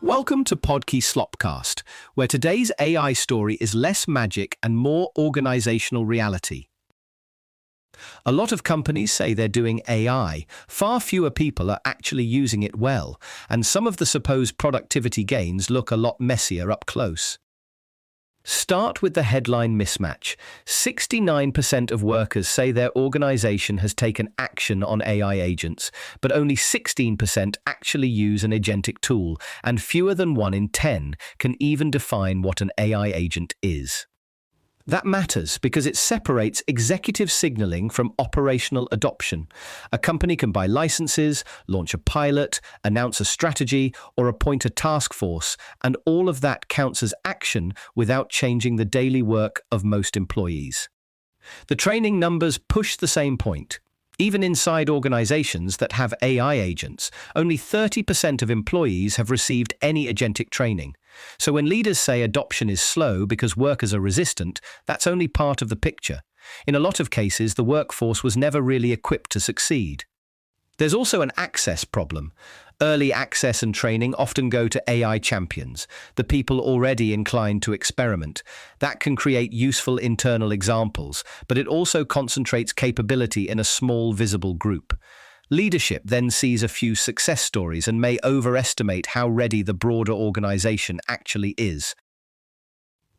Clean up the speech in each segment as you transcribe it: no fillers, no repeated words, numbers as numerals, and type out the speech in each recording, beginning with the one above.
Welcome to Podkey Slopcast, where today's AI story is less magic and more organizational reality. A lot of companies say they're doing AI. Far fewer people are actually using it well, and some of the supposed productivity gains look a lot messier up close. Start with the headline mismatch. 69% of workers say their organization has taken action on AI agents, but only 16% actually use an agentic tool, and fewer than 1 in 10 can even define what an AI agent is. That matters because it separates executive signaling from operational adoption. A company can buy licenses, launch a pilot, announce a strategy, or appoint a task force, and all of that counts as action without changing the daily work of most employees. The training numbers push the same point. Even inside organizations that have AI agents, only 30% of employees have received any agentic training. So when leaders say adoption is slow because workers are resistant, that's only part of the picture. In a lot of cases, the workforce was never really equipped to succeed. There's also an access problem. Early access and training often go to AI champions, the people already inclined to experiment. That can create useful internal examples, but it also concentrates capability in a small, visible group. Leadership then sees a few success stories and may overestimate how ready the broader organization actually is.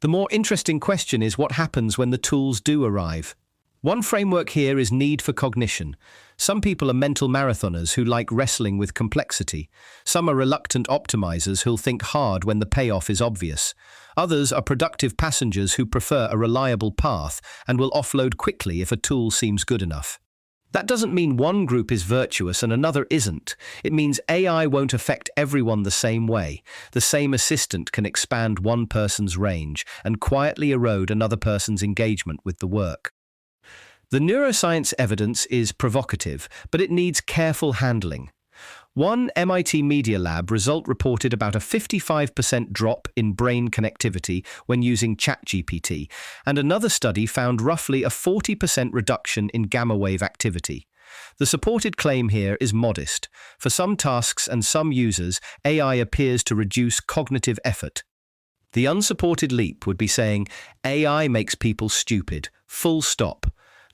The more interesting question is what happens when the tools do arrive. One framework here is need for cognition. Some people are mental marathoners who like wrestling with complexity. Some are reluctant optimizers who'll think hard when the payoff is obvious. Others are productive passengers who prefer a reliable path and will offload quickly if a tool seems good enough. That doesn't mean one group is virtuous and another isn't. It means AI won't affect everyone the same way. The same assistant can expand one person's range and quietly erode another person's engagement with the work. The neuroscience evidence is provocative, but it needs careful handling. One MIT Media Lab result reported about a 55% drop in brain connectivity when using ChatGPT, and another study found roughly a 40% reduction in gamma wave activity. The supported claim here is modest. For some tasks and some users, AI appears to reduce cognitive effort. The unsupported leap would be saying, AI makes people stupid, full stop.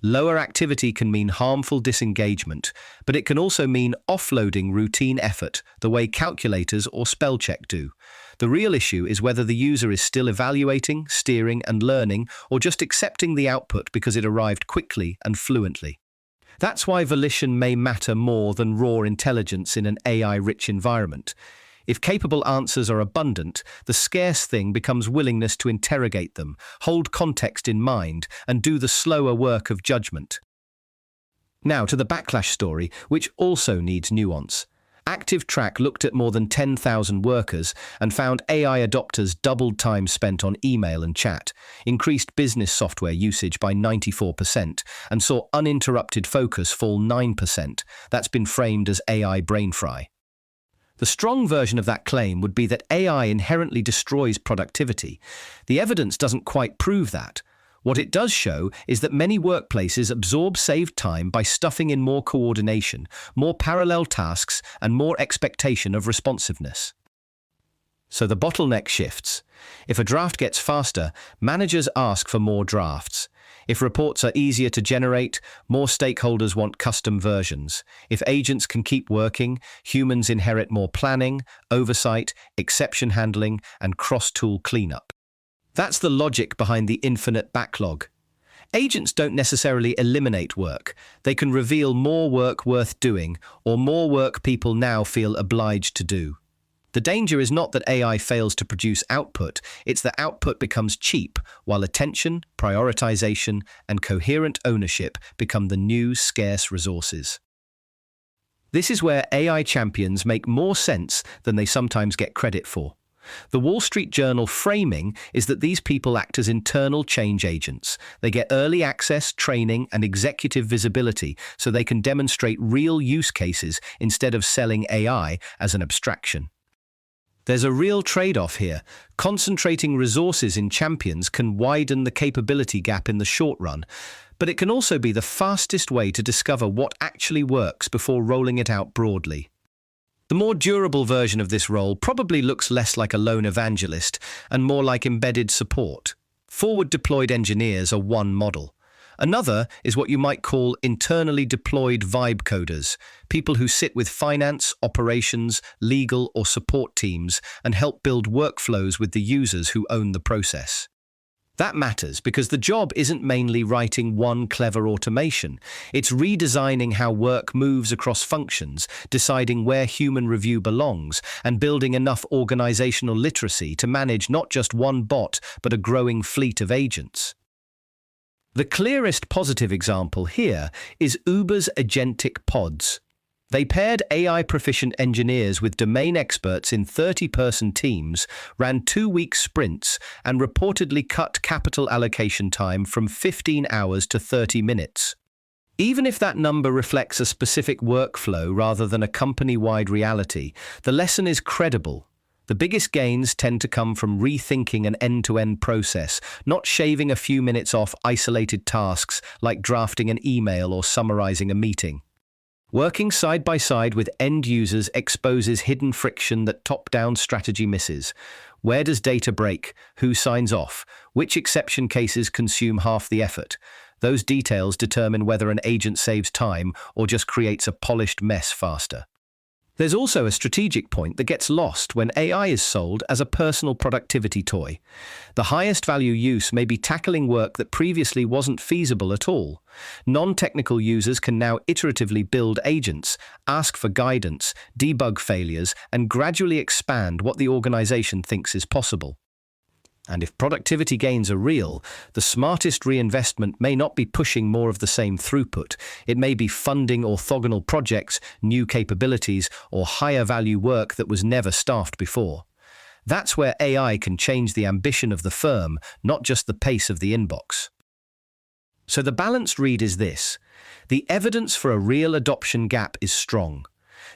Lower activity can mean harmful disengagement, but it can also mean offloading routine effort, the way calculators or spell check do. The real issue is whether the user is still evaluating, steering, and learning, or just accepting the output because it arrived quickly and fluently. That's why volition may matter more than raw intelligence in an AI-rich environment. If capable answers are abundant, the scarce thing becomes willingness to interrogate them, hold context in mind, and do the slower work of judgment. Now to the backlash story, which also needs nuance. ActiveTrack looked at more than 10,000 workers and found AI adopters doubled time spent on email and chat, increased business software usage by 94%, and saw uninterrupted focus fall 9%. That's been framed as AI brain fry. The strong version of that claim would be that AI inherently destroys productivity. The evidence doesn't quite prove that. What it does show is that many workplaces absorb saved time by stuffing in more coordination, more parallel tasks, and more expectation of responsiveness. So the bottleneck shifts. If a draft gets faster, managers ask for more drafts. If reports are easier to generate, more stakeholders want custom versions. If agents can keep working, humans inherit more planning, oversight, exception handling, and cross-tool cleanup. That's the logic behind the infinite backlog. Agents don't necessarily eliminate work. They can reveal more work worth doing, or more work people now feel obliged to do. The danger is not that AI fails to produce output, it's that output becomes cheap, while attention, prioritization, and coherent ownership become the new scarce resources. This is where AI champions make more sense than they sometimes get credit for. The Wall Street Journal framing is that these people act as internal change agents. They get early access, training, and executive visibility so they can demonstrate real use cases instead of selling AI as an abstraction. There's a real trade-off here. Concentrating resources in champions can widen the capability gap in the short run, but it can also be the fastest way to discover what actually works before rolling it out broadly. The more durable version of this role probably looks less like a lone evangelist and more like embedded support. Forward-deployed engineers are one model. Another is what you might call internally deployed vibe coders, people who sit with finance, operations, legal, or support teams and help build workflows with the users who own the process. That matters because the job isn't mainly writing one clever automation. It's redesigning how work moves across functions, deciding where human review belongs, and building enough organizational literacy to manage not just one bot, but a growing fleet of agents. The clearest positive example here is Uber's agentic pods. They paired AI-proficient engineers with domain experts in 30-person teams, ran 2-week sprints, and reportedly cut capital allocation time from 15 hours to 30 minutes. Even if that number reflects a specific workflow rather than a company-wide reality, the lesson is credible. The biggest gains tend to come from rethinking an end-to-end process, not shaving a few minutes off isolated tasks like drafting an email or summarizing a meeting. Working side by side with end users exposes hidden friction that top-down strategy misses. Where does data break? Who signs off? Which exception cases consume half the effort? Those details determine whether an agent saves time or just creates a polished mess faster. There's also a strategic point that gets lost when AI is sold as a personal productivity toy. The highest value use may be tackling work that previously wasn't feasible at all. Non-technical users can now iteratively build agents, ask for guidance, debug failures, and gradually expand what the organization thinks is possible. And if productivity gains are real, the smartest reinvestment may not be pushing more of the same throughput. It may be funding orthogonal projects, new capabilities, or higher value work that was never staffed before. That's where AI can change the ambition of the firm, not just the pace of the inbox. So the balanced read is this: the evidence for a real adoption gap is strong.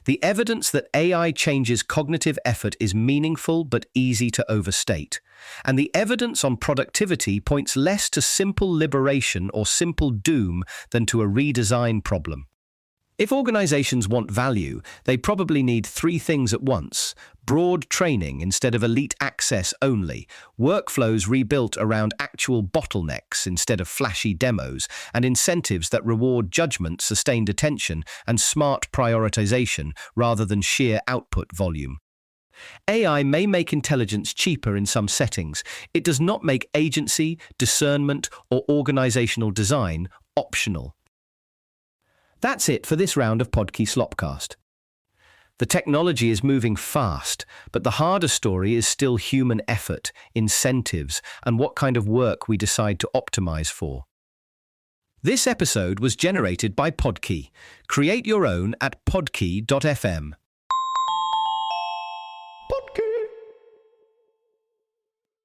The evidence that AI changes cognitive effort is meaningful but easy to overstate. And the evidence on productivity points less to simple liberation or simple doom than to a redesign problem. If organizations want value, they probably need 3 things at once: broad training instead of elite access only, workflows rebuilt around actual bottlenecks instead of flashy demos, and incentives that reward judgment, sustained attention, and smart prioritization rather than sheer output volume. AI may make intelligence cheaper in some settings. It does not make agency, discernment, or organizational design optional. That's it for this round of Podkey Slopcast. The technology is moving fast, but the harder story is still human effort, incentives, and what kind of work we decide to optimize for. This episode was generated by Podkey. Create your own at podkey.fm.